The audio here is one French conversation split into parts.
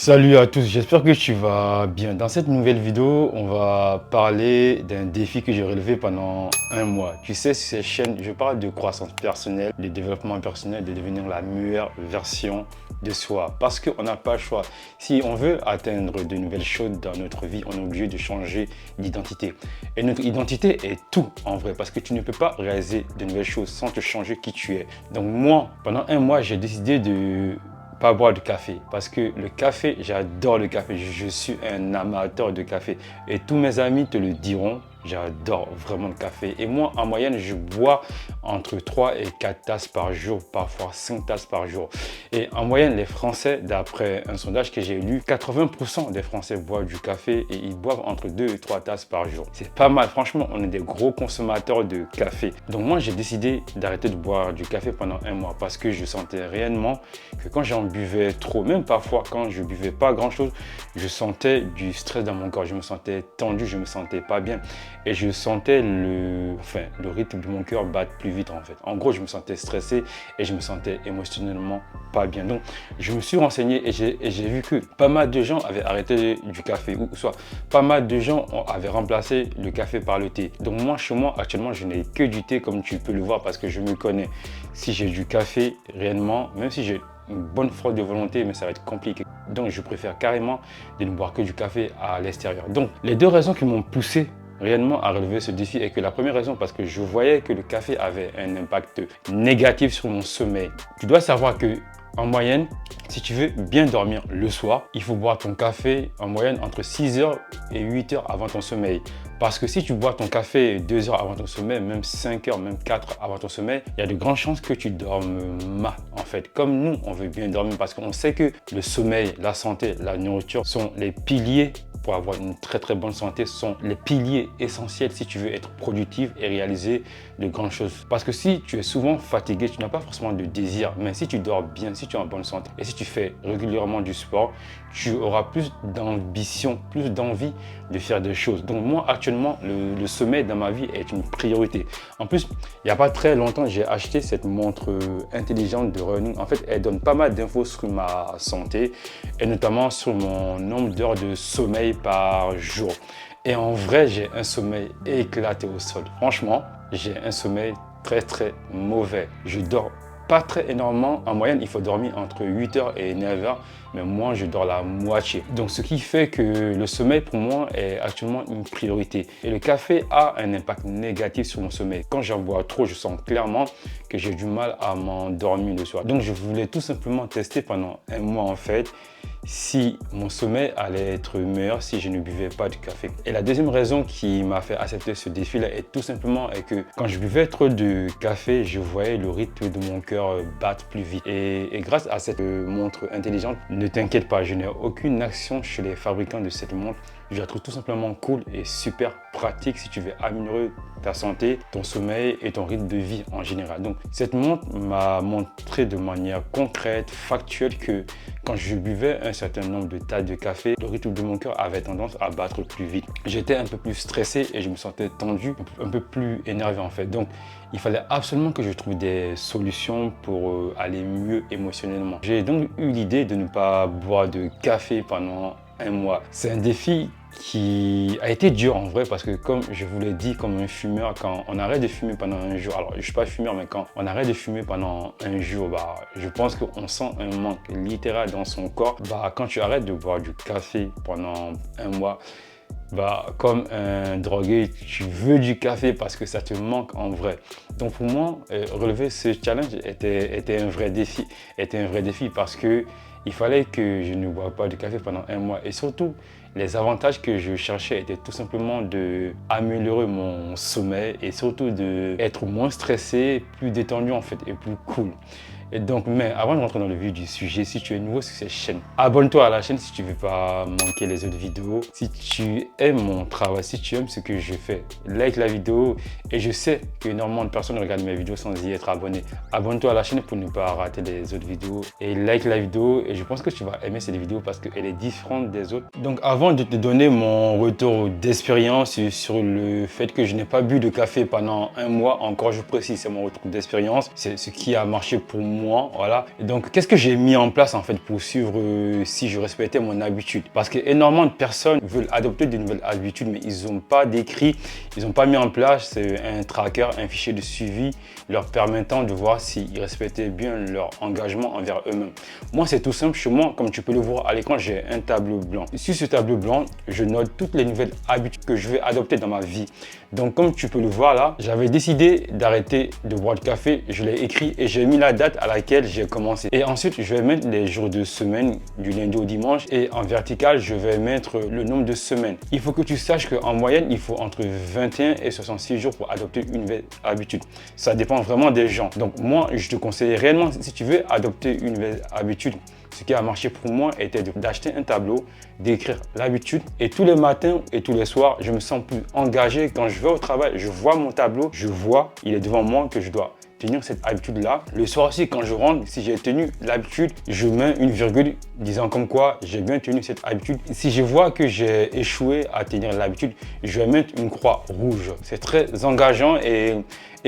Salut à tous, j'espère que tu vas bien. Dans cette nouvelle vidéo, on va parler d'un défi que j'ai relevé pendant un mois. Tu sais, sur cette chaîne, je parle de croissance personnelle, de développement personnel, de devenir la meilleure version de soi. Parce qu'on n'a pas le choix. Si on veut atteindre de nouvelles choses dans notre vie, on est obligé de changer d'identité. Et notre identité est tout en vrai, parce que tu ne peux pas réaliser de nouvelles choses sans te changer qui tu es. Donc moi, pendant un mois, j'ai décidé de pas boire de café parce que le café, j'adore le café. Je suis un amateur de café et tous mes amis te le diront. J'adore vraiment le café. Et moi, en moyenne, je bois entre 3 et 4 tasses par jour, parfois 5 tasses par jour. Et en moyenne, les Français, d'après un sondage que j'ai lu, 80% des Français boivent du café et ils boivent entre 2 et 3 tasses par jour. C'est pas mal, franchement, on est des gros consommateurs de café. Donc moi, j'ai décidé d'arrêter de boire du café pendant un mois parce que je sentais réellement que quand j'en buvais trop, même parfois quand je buvais pas grand-chose, je sentais du stress dans mon corps. Je me sentais tendu, je me sentais pas bien. Et je sentais le rythme de mon cœur battre plus vite en fait. En gros, je me sentais stressé et je me sentais émotionnellement pas bien. Donc, je me suis renseigné et j'ai vu que pas mal de gens avaient arrêté du café ou soit pas mal de gens avaient remplacé le café par le thé. Donc moi, chez moi, actuellement, je n'ai que du thé comme tu peux le voir parce que je me connais. Si j'ai du café, réellement, même si j'ai une bonne force de volonté, mais ça va être compliqué. Donc, je préfère carrément de ne boire que du café à l'extérieur. Donc, les deux raisons qui m'ont poussé réellement à relever ce défi est que la première raison, parce que je voyais que le café avait un impact négatif sur mon sommeil. Tu dois savoir que en moyenne, si tu veux bien dormir le soir, il faut boire ton café en moyenne entre 6 heures et 8 heures avant ton sommeil. Parce que si tu bois ton café 2 heures avant ton sommeil, même 5 heures, même 4 avant ton sommeil, il y a de grandes chances que tu dormes mal en fait. Comme nous, on veut bien dormir parce qu'on sait que le sommeil, la santé, la nourriture sont les piliers pour avoir une très bonne santé, sont les piliers essentiels si tu veux être productif et réaliser de grandes choses. Parce que si tu es souvent fatigué, tu n'as pas forcément de désir, mais si tu dors bien, si tu es en bonne santé et si tu fais régulièrement du sport, tu auras plus d'ambition, plus d'envie de faire des choses. Donc moi, actuellement, le sommeil dans ma vie est une priorité. En plus, il n'y a pas très longtemps, j'ai acheté cette montre intelligente de Running. En fait, elle donne pas mal d'infos sur ma santé et notamment sur mon nombre d'heures de sommeil par jour. Et en vrai, j'ai un sommeil éclaté au sol. Franchement, j'ai un sommeil très mauvais. Je dors pas très énormément. En moyenne, il faut dormir entre 8 heures et 9 heures, mais moi, je dors la moitié. Donc, ce qui fait que le sommeil, pour moi, est actuellement une priorité. Et le café a un impact négatif sur mon sommeil. Quand j'en bois trop, je sens clairement que j'ai du mal à m'endormir le soir. Donc, je voulais tout simplement tester pendant un mois, en fait, si mon sommeil allait être meilleur si je ne buvais pas de café. Et la deuxième raison qui m'a fait accepter ce défi-là est tout simplement que quand je buvais trop de café, je voyais le rythme de mon cœur battre plus vite. Et grâce à cette montre intelligente, ne t'inquiète pas, je n'ai aucune action chez les fabricants de cette montre. Je la trouve tout simplement cool et super pratique si tu veux améliorer ta santé, ton sommeil et ton rythme de vie en général. Donc cette montre m'a montré de manière concrète, factuelle que quand je buvais un certain nombre de tasses de café, le rythme de mon cœur avait tendance à battre plus vite. J'étais un peu plus stressé et je me sentais tendu, un peu plus énervé en fait. Donc il fallait absolument que je trouve des solutions pour aller mieux émotionnellement. J'ai donc eu l'idée de ne pas boire de café pendant un mois. C'est un défi qui a été dur en vrai parce que comme je vous l'ai dit, comme un fumeur, quand on arrête de fumer pendant un jour, alors je ne suis pas fumeur, mais quand on arrête de fumer pendant un jour, je pense qu'on sent un manque littéral dans son corps. Quand tu arrêtes de boire du café pendant un mois, comme un drogué, tu veux du café parce que ça te manque en vrai. Donc pour moi, relever ce challenge était un vrai défi. Parce que il fallait que je ne boive pas de café pendant un mois. Et surtout, les avantages que je cherchais étaient tout simplement d'améliorer mon sommeil et surtout d'être moins stressé, plus détendu en fait et plus cool. Et donc, mais avant de rentrer dans le vif du sujet, si tu es nouveau sur cette chaîne, abonne-toi à la chaîne si tu ne veux pas manquer les autres vidéos. Si tu aimes mon travail, si tu aimes ce que je fais, like la vidéo. Et je sais qu'énormément de personnes regardent mes vidéos sans y être abonné. Abonne-toi à la chaîne pour ne pas rater les autres vidéos. Et like la vidéo. Et je pense que tu vas aimer cette vidéo parce qu'elle est différente des autres. Donc, avant de te donner mon retour d'expérience sur le fait que je n'ai pas bu de café pendant un mois, encore je précise, c'est mon retour d'expérience. C'est ce qui a marché pour moi mois, voilà. Et donc, qu'est-ce que j'ai mis en place en fait pour suivre si je respectais mon habitude? Parce que énormément de personnes veulent adopter de nouvelles habitudes, mais ils n'ont pas décrit, ils n'ont pas mis en place un tracker, un fichier de suivi leur permettant de voir s'ils respectaient bien leur engagement envers eux-mêmes. Moi, c'est tout simple. Chez moi, comme tu peux le voir à l'écran, j'ai un tableau blanc. Sur ce tableau blanc, je note toutes les nouvelles habitudes que je vais adopter dans ma vie. Donc, comme tu peux le voir là, j'avais décidé d'arrêter de boire du café. Je l'ai écrit et j'ai mis la date à laquelle j'ai commencé. Et ensuite, je vais mettre les jours de semaine du lundi au dimanche et en vertical, je vais mettre le nombre de semaines. Il faut que tu saches qu'en moyenne, il faut entre 21 et 66 jours pour adopter une nouvelle habitude. Ça dépend vraiment des gens. Donc, moi, je te conseille réellement, si tu veux adopter une nouvelle habitude, ce qui a marché pour moi était d'acheter un tableau, d'écrire l'habitude et tous les matins et tous les soirs, je me sens plus engagé. Quand je vais au travail, je vois mon tableau, je vois, il est devant moi que je dois tenir cette habitude-là. Le soir aussi, quand je rentre, si j'ai tenu l'habitude, je mets une virgule disant comme quoi j'ai bien tenu cette habitude. Si je vois que j'ai échoué à tenir l'habitude, je vais mettre une croix rouge. C'est très engageant et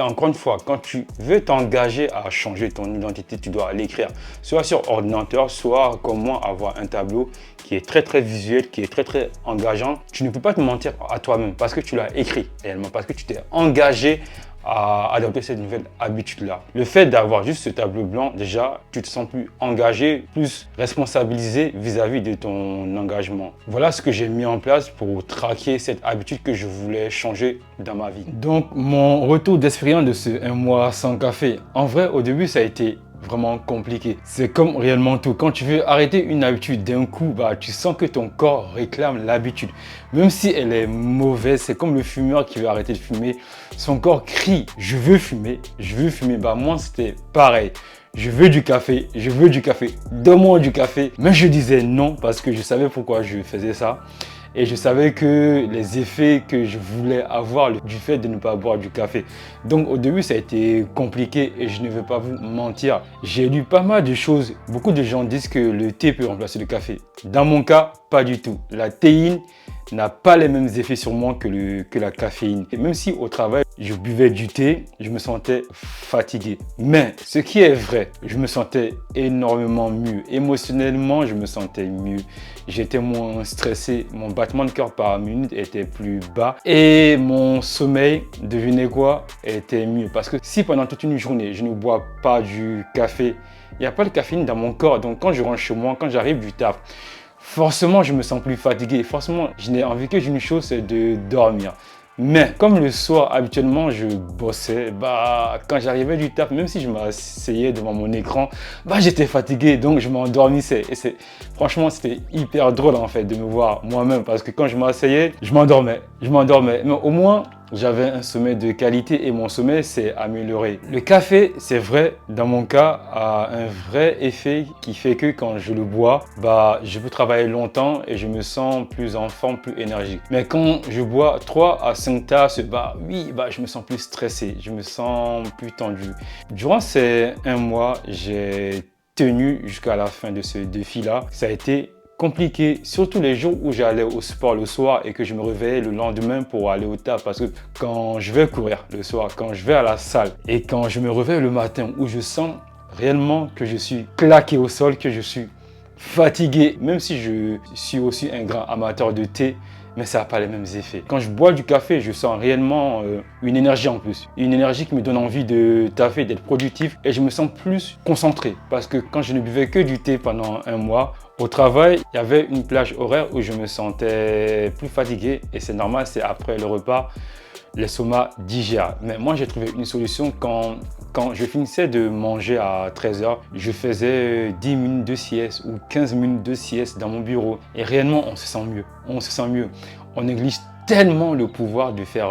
encore une fois, quand tu veux t'engager à changer ton identité, tu dois l'écrire. Soit sur ordinateur, soit comme moi, avoir un tableau qui est très visuel, qui est très engageant. Tu ne peux pas te mentir à toi-même parce que tu l'as écrit réellement, parce que tu t'es engagé à adopter cette nouvelle habitude-là. Le fait d'avoir juste ce tableau blanc, déjà, tu te sens plus engagé, plus responsabilisé vis-à-vis de ton engagement. Voilà ce que j'ai mis en place pour traquer cette habitude que je voulais changer dans ma vie. Donc, mon retour d'expérience de ce 1 mois sans café, en vrai, au début, ça a été vraiment compliqué. C'est comme réellement tout. Quand tu veux arrêter une habitude d'un coup, tu sens que ton corps réclame l'habitude. Même si elle est mauvaise, c'est comme le fumeur qui veut arrêter de fumer. Son corps crie, je veux fumer, je veux fumer. Moi, c'était pareil. Je veux du café, je veux du café, donne-moi du café. Mais je disais non parce que je savais pourquoi je faisais ça. Et je savais que les effets que je voulais avoir du fait de ne pas boire du café. Donc au début, ça a été compliqué et je ne vais pas vous mentir. J'ai lu pas mal de choses. Beaucoup de gens disent que le thé peut remplacer le café. Dans mon cas, pas du tout. La théine n'a pas les mêmes effets sur moi que la caféine. Et même si au travail, je buvais du thé, je me sentais fatigué. Mais ce qui est vrai, je me sentais énormément mieux. Émotionnellement, je me sentais mieux. J'étais moins stressé. Mon battement de cœur par minute était plus bas. Et mon sommeil, devinez quoi, était mieux. Parce que si pendant toute une journée, je ne bois pas du café, il n'y a pas de caféine dans mon corps. Donc quand je rentre chez moi, quand j'arrive du taf, forcément, je me sens plus fatigué. Forcément, je n'ai envie que d'une chose, c'est de dormir. Mais comme le soir, habituellement, je bossais, quand j'arrivais du taf, même si je m'asseyais devant mon écran, j'étais fatigué, donc je m'endormissais. Et franchement, c'était hyper drôle en fait de me voir moi-même parce que quand je m'asseyais, je m'endormais. Mais au moins, j'avais un sommeil de qualité et mon sommeil s'est amélioré. Le café, c'est vrai, dans mon cas, a un vrai effet qui fait que quand je le bois, je peux travailler longtemps et je me sens plus en forme, plus énergique. Mais quand je bois 3 à 5 tasses, je me sens plus stressé, je me sens plus tendu. Durant ces 1 mois, j'ai tenu jusqu'à la fin de ce défi-là. Ça a été compliqué, surtout les jours où j'allais au sport le soir et que je me réveillais le lendemain pour aller au taf. Parce que quand je vais courir le soir, quand je vais à la salle et quand je me réveille le matin où je sens réellement que je suis claqué au sol, que je suis fatigué, même si je suis aussi un grand amateur de thé, mais ça n'a pas les mêmes effets. Quand je bois du café, je sens réellement une énergie en plus. Une énergie qui me donne envie de taffer, d'être productif et je me sens plus concentré. Parce que quand je ne buvais que du thé pendant 1 mois, au travail, il y avait une plage horaire où je me sentais plus fatigué et c'est normal, c'est après le repas, l'estomac digère. Mais moi, j'ai trouvé une solution quand je finissais de manger à 13 h, je faisais 10 minutes de sieste ou 15 minutes de sieste dans mon bureau. Et réellement, on se sent mieux. On se sent mieux. On néglige tellement le pouvoir de faire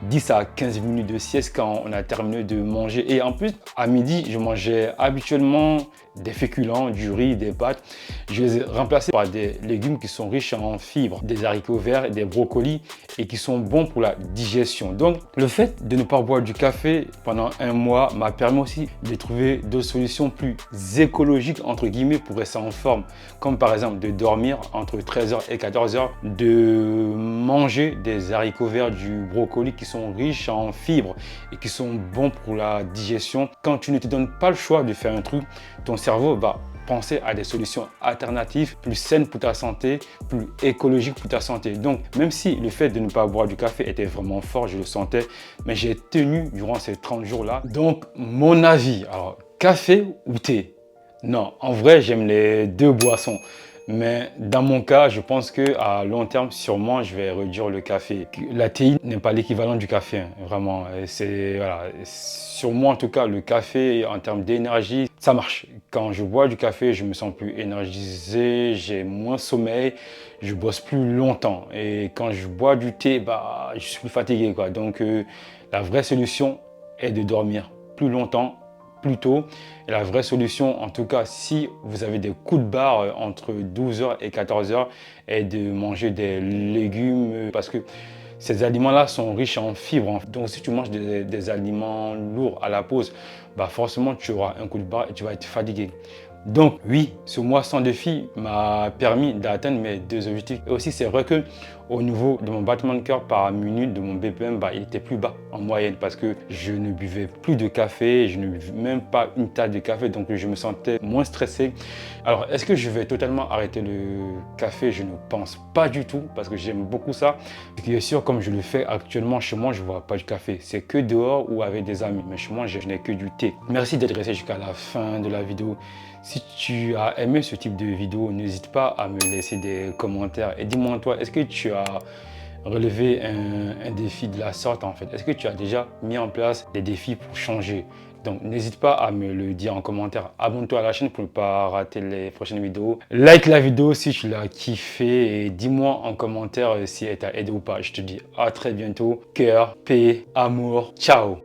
10 à 15 minutes de sieste quand on a terminé de manger. Et en plus, à midi, je mangeais habituellement des féculents, du riz, des pâtes. Je les ai remplacés par des légumes qui sont riches en fibres, des haricots verts, des brocolis et qui sont bons pour la digestion. Donc, le fait de ne pas boire du café pendant un mois m'a permis aussi de trouver d'autres solutions plus écologiques, entre guillemets, pour rester en forme. Comme par exemple de dormir entre 13h et 14h, de manger des haricots verts, du brocoli qui sont riches en fibres et qui sont bons pour la digestion. Quand tu ne te donnes pas le choix de faire un truc, ton cerveau va penser à des solutions alternatives, plus saines pour ta santé, plus écologiques pour ta santé. Donc, même si le fait de ne pas boire du café était vraiment fort, je le sentais, mais j'ai tenu durant ces 30 jours-là. Donc, mon avis, alors, café ou thé? Non, en vrai, j'aime les deux boissons. Mais dans mon cas, je pense qu'à long terme, sûrement, je vais réduire le café. La théine n'est pas l'équivalent du café, hein, vraiment. Voilà. Sur moi, en tout cas, le café, en termes d'énergie, ça marche. Quand je bois du café, je me sens plus énergisé, j'ai moins sommeil, je bosse plus longtemps. Et quand je bois du thé, bah, je suis plus fatigué, quoi. Donc, la vraie solution est de dormir plus longtemps, plus tôt. Et la vraie solution, en tout cas, si vous avez des coups de barre entre 12h et 14h, est de manger des légumes parce que ces aliments-là sont riches en fibres. Donc, si tu manges des aliments lourds à la pause, bah forcément, tu auras un coup de barre et tu vas être fatigué. Donc oui, ce mois sans défi m'a permis d'atteindre mes deux objectifs. Et aussi, c'est vrai que au niveau de mon battement de cœur par minute, de mon BPM, bah, il était plus bas en moyenne parce que je ne buvais plus de café, je ne buvais même pas une tasse de café, donc je me sentais moins stressé. Alors, est-ce que je vais totalement arrêter le café? Je ne pense pas du tout parce que j'aime beaucoup ça. Ce qui est sûr, comme je le fais actuellement chez moi, je ne bois pas du café. C'est que dehors ou avec des amis, mais chez moi, je n'ai que du thé. Merci d'être resté jusqu'à la fin de la vidéo. Si tu as aimé ce type de vidéo, n'hésite pas à me laisser des commentaires et dis-moi toi, est-ce que tu as relevé un défi de la sorte en fait? Est-ce que tu as déjà mis en place des défis pour changer? Donc n'hésite pas à me le dire en commentaire. Abonne-toi à la chaîne pour ne pas rater les prochaines vidéos. Like la vidéo si tu l'as kiffé et dis-moi en commentaire si elle t'a aidé ou pas. Je te dis à très bientôt. Cœur, paix, amour. Ciao!